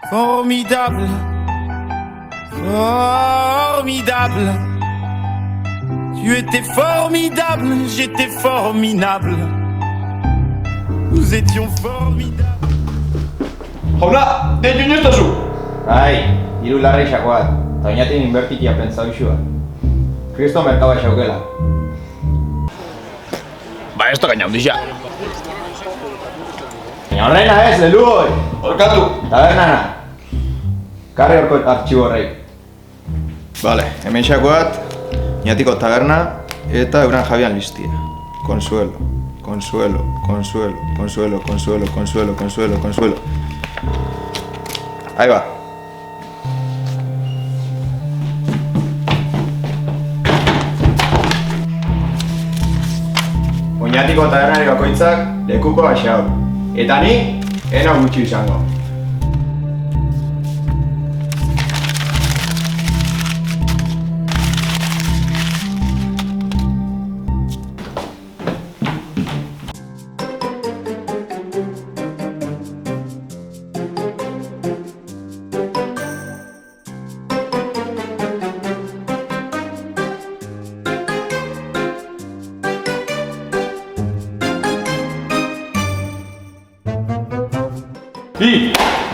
Formidable, formidable. Tu étais formidable, j'étais formidable. Nous étions formidables. Jauna, deitu inoiztazu! Bai, hiru larreixakoat, eta oinatik inbertikia pentsau xua. Kristo merkaba xaukela. Ba, ez da gaina hundixia. Baina horrena ez, lelugoi! Horkatu! Tabernana! Karri horko artxibo horrei. Vale, hemen xakoat, Iñatiko taberna eta euran jabian listia. Consuelo, consuelo, consuelo, consuelo, consuelo, consuelo, consuelo, consuelo. Ahí va. Oñatiko tabernari bakoitzak lekuko baxau. Eta ni, ena gutxi izango.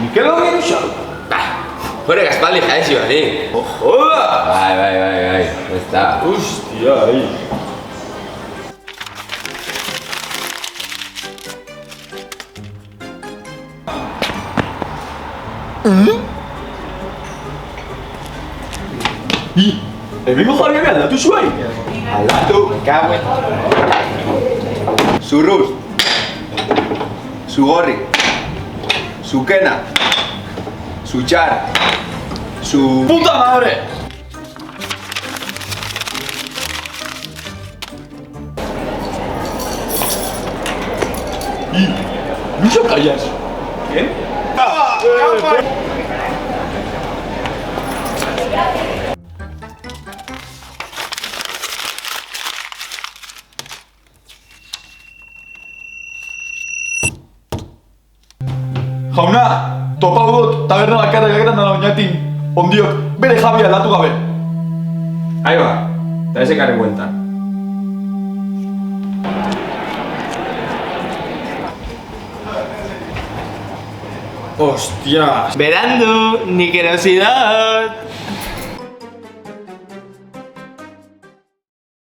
Mikel hori xal? Hore gaspaldi jaezi bani. Joda! Bai, ez da. Hostia, ahi. Hemengo jarri aldatu zuai? Aldatu, kague. Zurruz. Zugorri. Zukena. Zutxar. Puta madre! No se callas. ¿Qué? Jauna, topa dut taberna bakarra gagetan dara oinatin ondiok bere jabia aldatu gabe. Ahí va, eta ese karri bueltan. Hostias! Berandu, nik erosi dut.